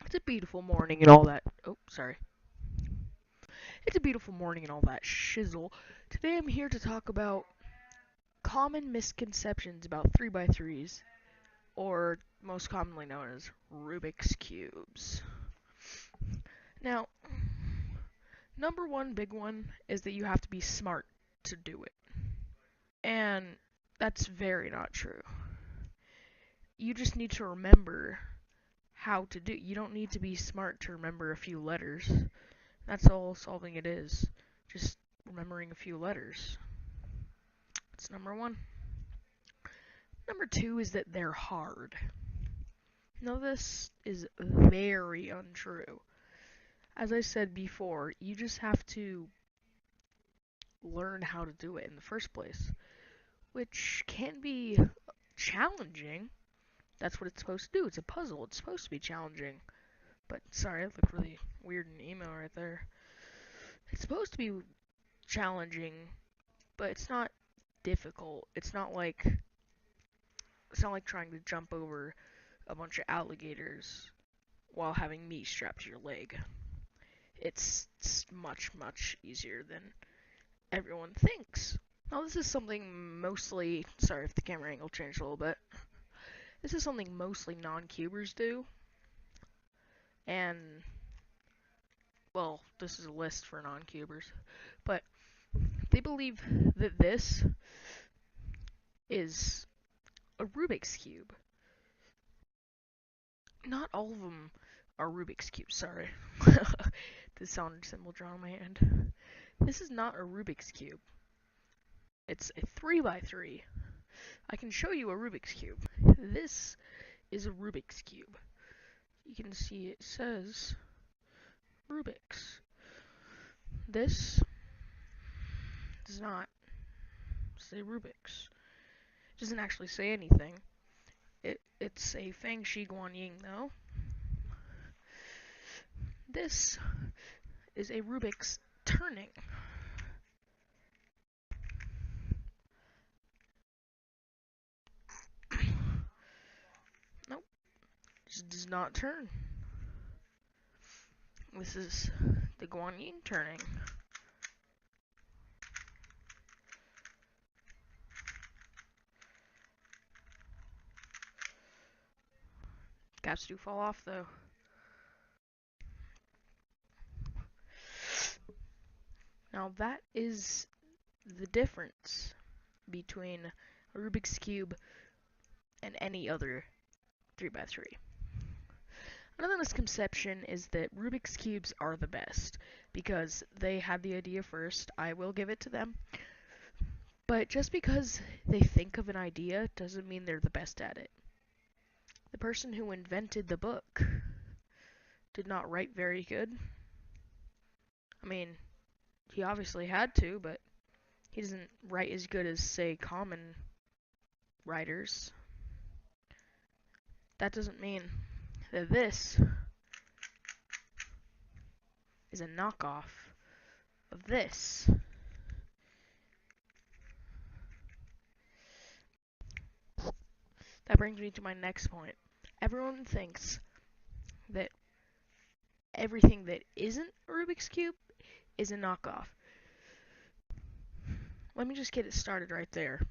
It's a beautiful morning and all that. Oh, sorry. It's a beautiful morning and all that shizzle. Today I'm here to talk about common misconceptions about 3x3's, or most commonly known as Rubik's Cubes. Now, number one big one is that you have to be smart to do it. And that's very not true. You just need to remember how to do it. You don't need to be smart to remember a few letters. That's all solving it is. Just remembering a few letters. That's number one. Number two is that they're hard. Now, this is very untrue. As I said before, you just have to learn how to do it in the first place, which can be challenging. That's what it's supposed to do. It's a puzzle. It's supposed to be challenging. But, sorry, I look really weird in email right there. It's supposed to be challenging, but it's not difficult. It's not like trying to jump over a bunch of alligators while having meat strapped to your leg. It's much, much easier than everyone thinks. Now, this is something mostly, sorry if the camera angle changed a little bit, this is something mostly non-cubers do, and, well, this is a list for non-cubers, but they believe that this is a Rubik's Cube. Not all of them are Rubik's Cubes, sorry. The sound symbol drawn on my hand. This is not a Rubik's Cube. It's a 3x3. I can show you a Rubik's Cube. This is a Rubik's Cube. You can see it says Rubik's. This does not say Rubik's. It doesn't actually say anything. It's a Feng Shi Guan Ying though. This is a Rubik's turning. Nope, this does not turn. This is the Guan Yin turning. Caps do fall off though. Now that is the difference between a Rubik's Cube and any other 3x3. Another misconception is that Rubik's Cubes are the best because they had the idea first. I will give it to them. But just because they think of an idea doesn't mean they're the best at it. The person who invented the book did not write very good. I mean, he obviously had to, but he doesn't write as good as, say, common writers. That doesn't mean that this is a knockoff of this. That brings me to my next point. Everyone thinks that everything that isn't a Rubik's Cube is a knockoff. Let me just get it started right there.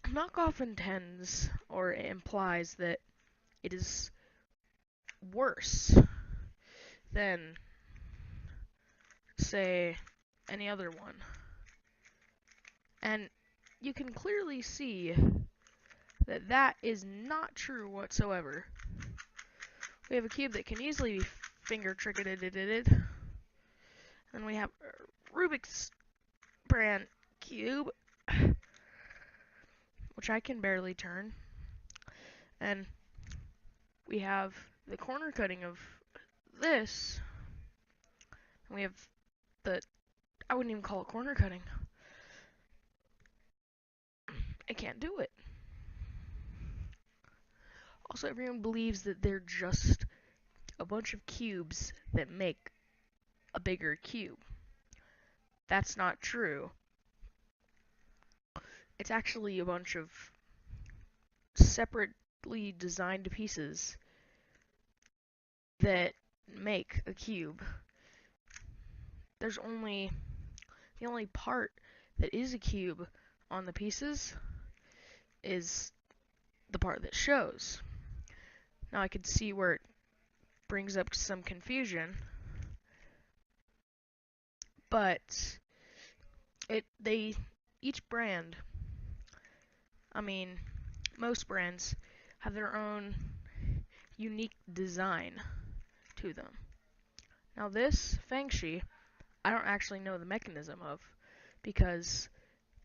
Knockoff intends or implies that it is worse than, say, any other one. And you can clearly see that that is not true whatsoever. We have a cube that can easily be finger triggered, and we have a Rubik's brand cube, which I can barely turn, and we have the corner cutting of this, and we have I wouldn't even call it corner cutting. I can't do it. Also, everyone believes that they're just a bunch of cubes that make a bigger cube. That's not true. It's actually a bunch of separately designed pieces that make a cube. There's only the only part that is a cube on the pieces is the part that shows. Now I can see where it brings up some confusion, but each brand, I mean, most brands have their own unique design to them. Now this Fangshi, I don't actually know the mechanism of, because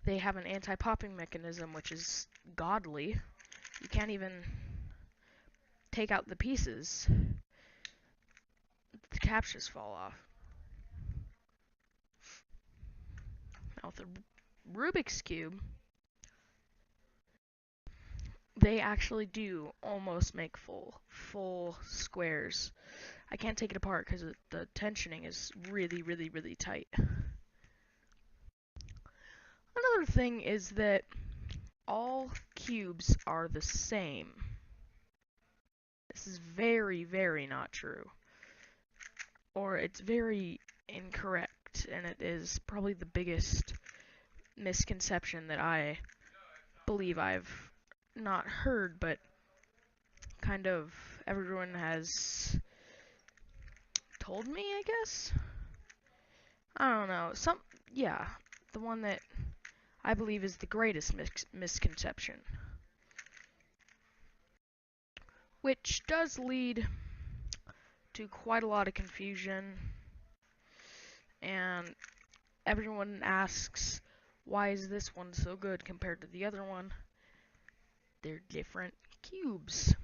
they have an anti-popping mechanism which is godly. You can't even take out the pieces. The caps just fall off. Now with the Rubik's Cube, they actually do almost make full squares. I can't take it apart because the tensioning is really, really, really tight. Another thing is that all cubes are the same. This is very, very not true. Or it's very incorrect, and it is probably the biggest misconception that I believe I've not heard, but kind of everyone has told me, I guess? I don't know. The one that I believe is the greatest misconception. Which does lead to quite a lot of confusion, and everyone asks, why is this one so good compared to the other one? They're different cubes.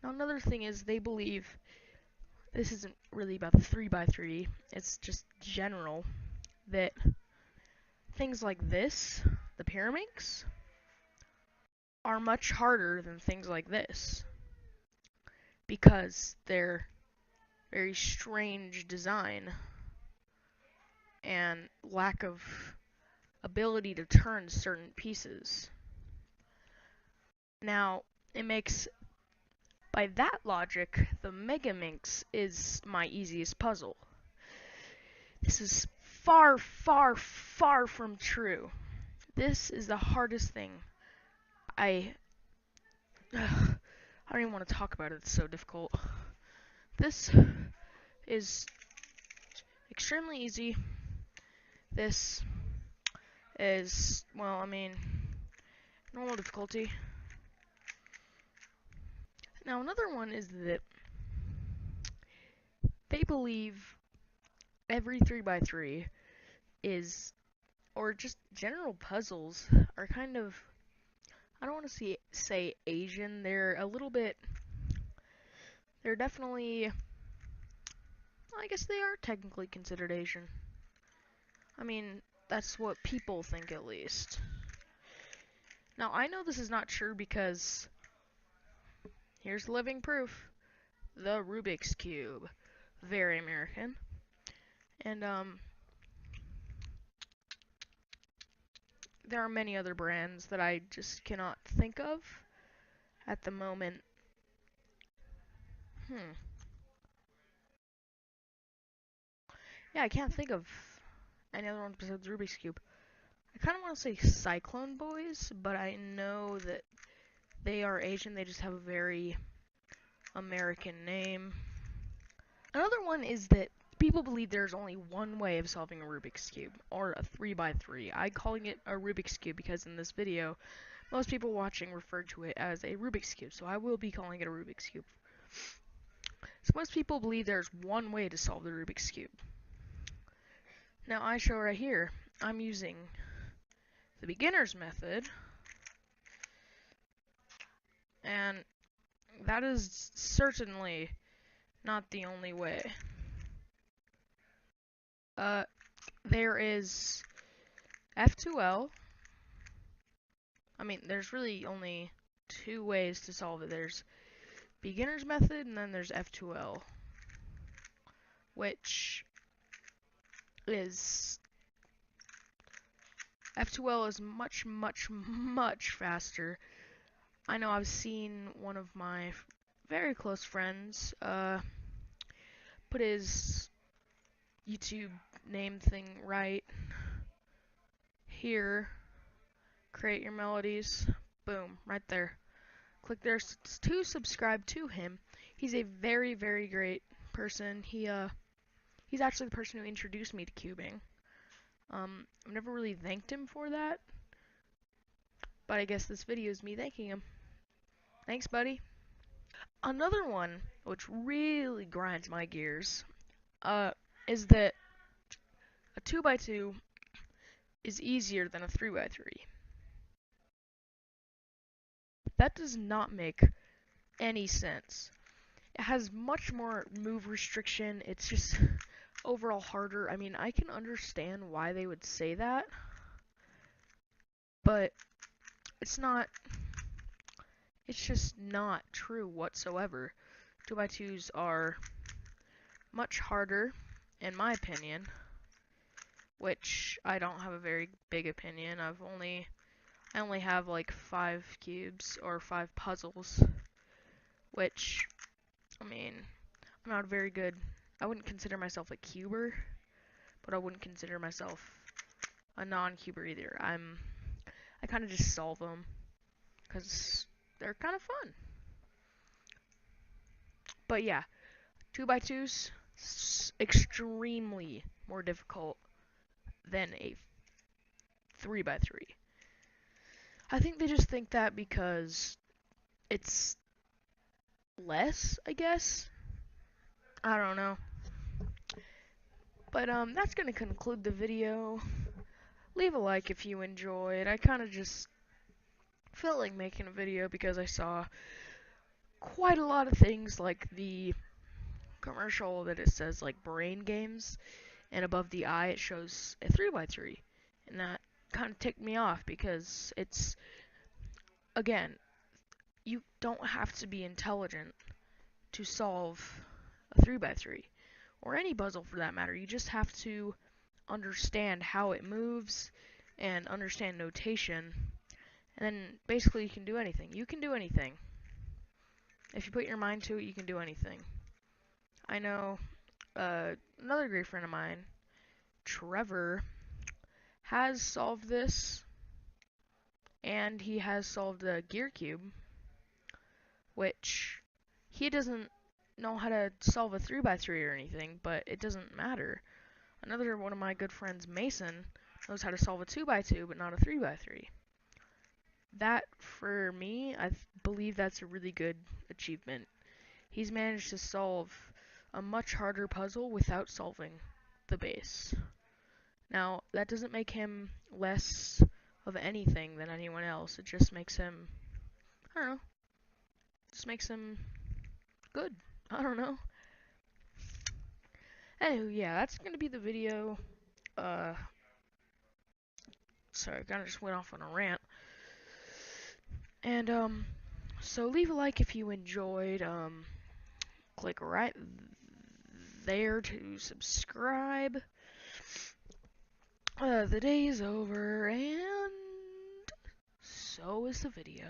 Now another thing is they believe, this isn't really about the 3x3, it's just general, that things like this, the pyramids, are much harder than things like this, because they're very strange design and lack of ability to turn certain pieces. Now, it makes, by that logic, the Mega Minx is my easiest puzzle. This is far, far, far from true. This is the hardest thing. I don't even want to talk about it, it's so difficult. This is extremely easy. This is, well, I mean, normal difficulty. Now, another one is that they believe every 3x3 is, or just general puzzles, are kind of, I don't want to say Asian, they're a little bit, they're definitely, I guess they are technically considered Asian. I mean, that's what people think at least. Now, I know this is not true because here's living proof. The Rubik's Cube. Very American. And, there are many other brands that I just cannot think of at the moment. Yeah, I can't think of any other ones besides Rubik's Cube. I kind of want to say Cyclone Boys, but I know that they are Asian. They just have a very American name. Another one is that people believe there's only one way of solving a Rubik's Cube, or a 3x3. I'm calling it a Rubik's Cube because in this video, most people watching referred to it as a Rubik's Cube, so I will be calling it a Rubik's Cube. So most people believe there's one way to solve the Rubik's Cube. Now I show right here, I'm using the beginner's method, and that is certainly not the only way. There is F2L. I mean, there's really only two ways to solve it. There's beginner's method, and then there's F2L, which is, F2L is much, much, much faster. I know I've seen one of my very close friends. Put his YouTube name thing right here. Create your melodies. Boom, right there. Click there to subscribe to him. He's a very, very great person. He's actually the person who introduced me to cubing. I've never really thanked him for that, but I guess this video is me thanking him. Thanks, buddy. Another one, which really grinds my gears, is that a 2x2 is easier than a 3x3. That does not make any sense. It has much more move restriction. It's just overall harder. I mean, I can understand why they would say that, but it's not. It's just not true whatsoever. 2x2s are much harder, in my opinion, which I don't have a very big opinion. I only have like 5 cubes or 5 puzzles, which, I mean, I'm not very good. I wouldn't consider myself a cuber, but I wouldn't consider myself a non-cuber either. I kind of just solve them because they're kind of fun. But yeah, 2x2s extremely more difficult than a 3x3. I think they just think that because it's less, I guess. I don't know. But that's gonna conclude the video. Leave a like if you enjoyed. I kind of just felt like making a video because I saw quite a lot of things like the commercial that it says like brain games, and above the eye it shows a 3x3, and that kind of ticked me off because it's, again, you don't have to be intelligent to solve a 3x3 or any puzzle for that matter. You just have to understand how it moves and understand notation, and then basically you can do anything. You can do anything. If you put your mind to it, you can do anything. I know another great friend of mine, Trevor, has solved this, and he has solved the gear cube, which he doesn't know how to solve a 3x3 or anything, but it doesn't matter. Another one of my good friends, Mason, knows how to solve a 2x2, but not a 3x3. That, for me, I believe that's a really good achievement. He's managed to solve a much harder puzzle without solving the base. Now, that doesn't make him less of anything than anyone else. It just makes him, I don't know, just makes him good. I don't know. Anyway, yeah, that's gonna be the video. Sorry, I kinda just went off on a rant. And, so leave a like if you enjoyed. Click right there to subscribe. The day is over, and so is the video.